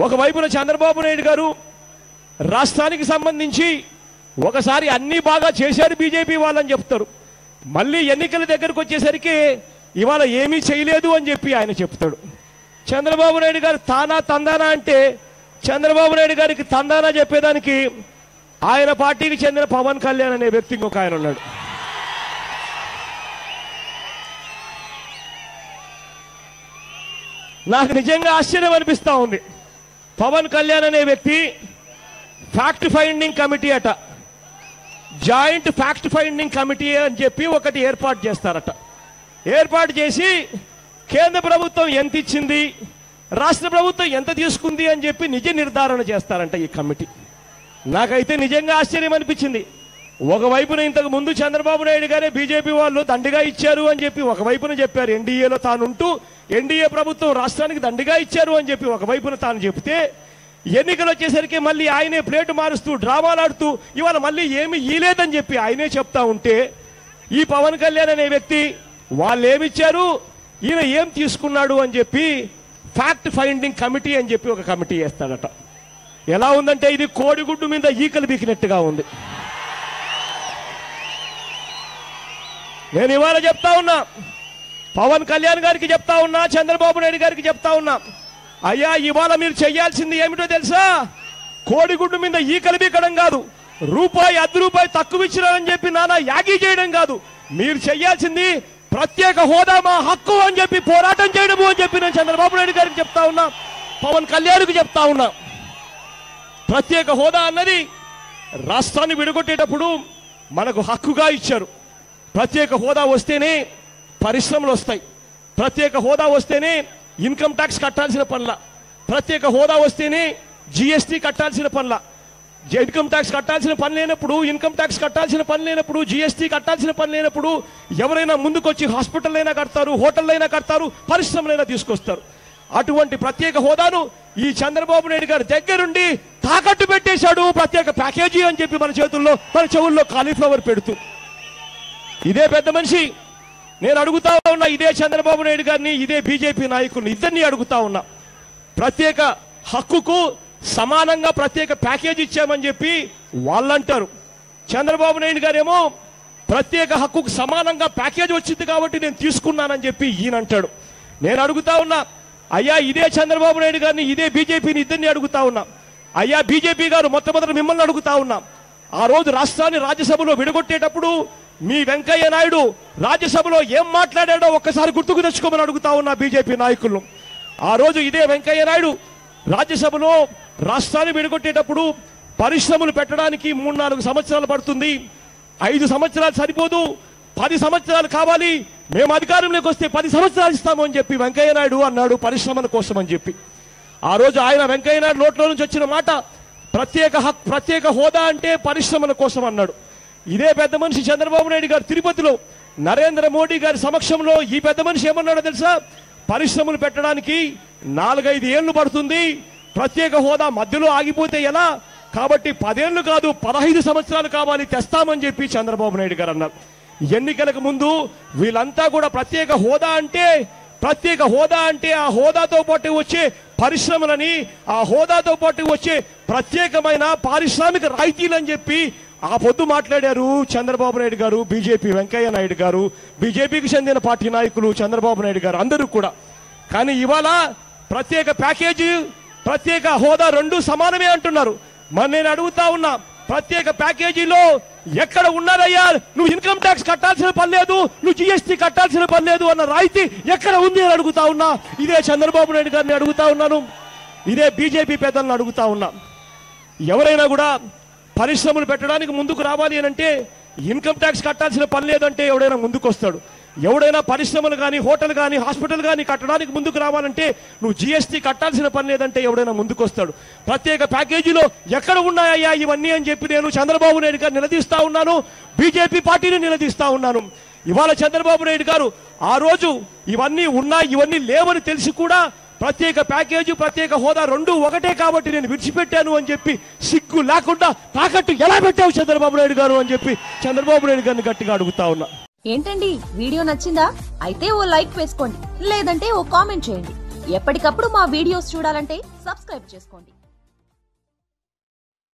ఒకవైపున చంద్రబాబు నాయుడు గారు రాష్ట్రానికి సంబంధించి ఒకసారి అన్ని బాగా చేశారు బీజేపీ వాళ్ళని చెప్తారు, మళ్ళీ ఎన్నికల దగ్గరకు వచ్చేసరికి ఇవాళ ఏమీ చేయలేదు అని చెప్పి ఆయన చెప్తాడు. చంద్రబాబు నాయుడు గారు తానా తందానా అంటే చంద్రబాబు నాయుడు గారికి తందానా చెప్పేదానికి ఆయన పార్టీకి చెందిన పవన్ కళ్యాణ్ అనే వ్యక్తి ఇంకొక ఆయన ఉన్నాడు. నాకు నిజంగా ఆశ్చర్యం అనిపిస్తా ఉంది. పవన్ కళ్యాణ్ అనే వ్యక్తి ఫ్యాక్ట్ ఫైండింగ్ కమిటీ అట, జాయింట్ ఫ్యాక్ట్ ఫైండింగ్ కమిటీ అని చెప్పి ఒకటి ఏర్పాటు చేస్తారట. ఏర్పాటు చేసి కేంద్ర ప్రభుత్వం ఎంత ఇచ్చింది, రాష్ట్ర ప్రభుత్వం ఎంత తీసుకుంది అని చెప్పి నిజ నిర్ధారణ చేస్తారంట ఈ కమిటీ. నాకైతే నిజంగా ఆశ్చర్యం అనిపించింది. ఒకవైపున ఇంతకు ముందు చంద్రబాబు నాయుడు గారే బీజేపీ వాళ్ళు దండిగా ఇచ్చారు అని చెప్పి ఒకవైపున చెప్పారు, ఎన్డీఏలో తానుంటూ ఎన్డీఏ ప్రభుత్వం రాష్ట్రానికి దండిగా ఇచ్చారు అని చెప్పి ఒకవైపున తాను చెప్తే, ఎన్నికలు వచ్చేసరికి మళ్ళీ ఆయనే ప్లేటు మారుస్తూ డ్రామాలాడుతూ ఇవాళ మళ్ళీ ఏమి ఇయ్యలేదని చెప్పి ఆయనే చెప్తా ఉంటే, ఈ పవన్ కళ్యాణ్ అనే వ్యక్తి వాళ్ళు ఏమిచ్చారు, ఈయన ఏం తీసుకున్నాడు అని చెప్పి ఫ్యాక్ట్ ఫైండింగ్ కమిటీ అని చెప్పి ఒక కమిటీ వేస్తాడట. ఎలా ఉందంటే ఇది కోడిగుడ్డు మీద ఈకలు బీకినట్టుగా ఉంది. నేను ఇవాళ చెప్తా ఉన్నా, పవన్ కళ్యాణ్ గారికి చెప్తా ఉన్నా, చంద్రబాబు నాయుడు గారికి చెప్తా ఉన్నా, అయ్యా ఇవాళ మీరు చేయాల్సింది ఏమిటో తెలుసా? కోడిగుడ్డు మీద ఈకలు బీకడం కాదు, రూపాయి అర్ధ రూపాయి తక్కువ ఇచ్చినారని చెప్పి నానా యాగీ చేయడం కాదు. మీరు చేయాల్సింది ప్రత్యేక హోదా మా హక్కు అని చెప్పి పోరాటం చేయడము అని చెప్పి నేను చంద్రబాబు నాయుడు గారికి చెప్తా ఉన్నా, పవన్ కళ్యాణ్కి చెప్తా ఉన్నా. ప్రత్యేక హోదా అన్నది రాష్ట్రాన్ని విడగొట్టేటప్పుడు మనకు హక్కుగా ఇచ్చారు. ప్రత్యేక హోదా వస్తేనే పరిశ్రమలు వస్తాయి, ప్రత్యేక హోదా వస్తేనే ఇన్కమ్ ట్యాక్స్ కట్టాల్సిన పనుల, ప్రత్యేక హోదా వస్తేనే జిఎస్టీ కట్టాల్సిన పనుల. ఇన్కమ్ ట్యాక్స్ కట్టాల్సిన పని లేనప్పుడు, ఇన్కమ్ ట్యాక్స్ కట్టాల్సిన పని లేనప్పుడు, జిఎస్టీ కట్టాల్సిన పని లేనప్పుడు ఎవరైనా ముందుకొచ్చి హాస్పిటల్ అయినా కడతారు, హోటల్ అయినా కడతారు, పరిశ్రమలైనా తీసుకొస్తారు. అటువంటి ప్రత్యేక హోదాను ఈ చంద్రబాబు నాయుడు గారి దగ్గరుండి తాకట్టు పెట్టేశాడు. ప్రత్యేక ప్యాకేజీ అని చెప్పి మన చేతుల్లో మన చెవుల్లో కాలీఫ్లవర్ పెడుతూ. ఇదే పెద్ద మనిషి నేను అడుగుతా ఉన్నా, ఇదే చంద్రబాబు నాయుడు గారిని, ఇదే బీజేపీ నాయకుల్ని ఇద్దరిని అడుగుతా ఉన్నా, ప్రత్యేక హక్కుకు సమానంగా ప్రత్యేక ప్యాకేజీ ఇచ్చామని చెప్పి వాళ్ళంటారు. చంద్రబాబు నాయుడు గారేమో ప్రత్యేక హక్కుకు సమానంగా ప్యాకేజీ వచ్చింది కాబట్టి నేను తీసుకున్నానని చెప్పి ఈయన అంటాడు. నేను అడుగుతా ఉన్నా, అయ్యా ఇదే చంద్రబాబు నాయుడు గారిని, ఇదే బీజేపీని ఇద్దరిని అడుగుతా ఉన్నా, అయ్యా బీజేపీ గారు మొట్టమొదటి మిమ్మల్ని అడుగుతా ఉన్నా, ఆ రోజు రాష్ట్రాన్ని రాజ్యసభలో విడగొట్టేటప్పుడు మీ వెంకయ్య నాయుడు రాజ్యసభలో ఏం మాట్లాడాడో ఒక్కసారి గుర్తుకు తెచ్చుకోమని అడుగుతా ఉన్నా బీజేపీ నాయకులను. ఆ రోజు ఇదే వెంకయ్య నాయుడు రాజ్యసభలో రాష్ట్రాన్ని విడగొట్టేటప్పుడు పరిశ్రమలు పెట్టడానికి 3-4 సంవత్సరాలు పడుతుంది, 5 సంవత్సరాలు సరిపోదు, 10 సంవత్సరాలు కావాలి, మేము అధికారంలోకి వస్తే 10 సంవత్సరాలు ఇస్తాము అని చెప్పి వెంకయ్య నాయుడు అన్నాడు పరిశ్రమల కోసం అని చెప్పి. ఆ రోజు ఆయన వెంకయ్య నాయుడు నోట్లో నుంచి వచ్చిన మాట ప్రత్యేక హోదా అంటే పరిశ్రమల కోసం అన్నాడు. ఇదే పెద్ద మనిషి చంద్రబాబు నాయుడు గారు తిరుపతిలో నరేంద్ర మోడీ గారి సమక్షంలో ఈ పెద్ద మనిషి ఏమన్నాడో తెలుసా? పరిశ్రమలు పెట్టడానికి 4-5 ఏళ్లు పడుతుంది, ప్రత్యేక హోదా మధ్యలో ఆగిపోతే ఎలా, కాబట్టి 10 ఏళ్లు కాదు 15 సంవత్సరాలు కావాలి, తెస్తామని చెప్పి చంద్రబాబు నాయుడు గారు అన్నారు. ఎన్నికలకు ముందు వీళ్ళంతా కూడా ప్రత్యేక హోదా అంటే ఆ హోదాతో పాటు వచ్చే పరిశ్రమలని, ఆ హోదాతో పాటు వచ్చే ప్రత్యేకమైన పారిశ్రామిక రాయితీలని చెప్పి ఆ పొద్దు మాట్లాడారు చంద్రబాబు నాయుడు గారు, బీజేపీ వెంకయ్య నాయుడు గారు, బీజేపీకి చెందిన పార్టీ నాయకులు చంద్రబాబు నాయుడు గారు అందరూ కూడా. కానీ ఇవాళ ప్రత్యేక ప్యాకేజీ, ప్రత్యేక హోదా రెండు సమానమే అంటున్నారు. మరి నేను అడుగుతా ఉన్నా, ప్రత్యేక ప్యాకేజీలో ఎక్కడ ఉన్నారయ్యా? నువ్వు ఇన్కమ్ ట్యాక్స్ కట్టాల్సిన పని లేదు, నువ్వు జిఎస్టీ కట్టాల్సిన పని లేదు అన్న రాయితీ ఎక్కడ ఉంది అని అడుగుతా ఉన్నా. ఇదే చంద్రబాబు నాయుడు గారిని అడుగుతా ఉన్నాను, ఇదే బీజేపీ పెద్దలను అడుగుతా ఉన్నా. ఎవరైనా కూడా పరిశ్రమలు పెట్టడానికి ముందుకు రావాలి అని అంటే ఇన్కమ్ ట్యాక్స్ కట్టాల్సిన పని లేదంటే ఎవడైనా ముందుకు వస్తాడు. ఎవడైనా పరిశ్రమలు కానీ, హోటల్ కానీ, హాస్పిటల్ కానీ కట్టడానికి ముందుకు రావాలంటే నువ్వు జిఎస్టీ కట్టాల్సిన పని లేదంటే ఎవడైనా ముందుకు వస్తాడు. ప్రత్యేక ప్యాకేజీలో ఎక్కడ ఉన్నాయయ్యా ఇవన్నీ అని చెప్పి నేను చంద్రబాబు నాయుడు గారు నిలదీస్తా ఉన్నాను, బీజేపీ పార్టీని నిలదీస్తా ఉన్నాను. ఇవాళ చంద్రబాబు నాయుడు గారు ఆ రోజు ఇవన్నీ ఉన్నాయి, ఇవన్నీ లేవని తెలిసి కూడా ప్రత్యేక ప్యాకేజీ, ప్రత్యేక హోదా రెండు ఒకటే కాబట్టి నేను విడిచిపెట్టాను అని చెప్పి సిగ్గు లేకుండా తాకట్టు ఎలా పెట్టావు చంద్రబాబు నాయుడు గారు అని చెప్పి చంద్రబాబు నాయుడు గారిని గట్టిగా అడుగుతా ఉన్నా. ఏంటండి వీడియో నచ్చిందా? అయితే ఓ లైక్ వేసుకోండి, లేదంటే ఓ కామెంట్ చేయండి. ఎప్పటికప్పుడు మా వీడియోస్ చూడాలంటే సబ్స్క్రైబ్ చేసుకోండి.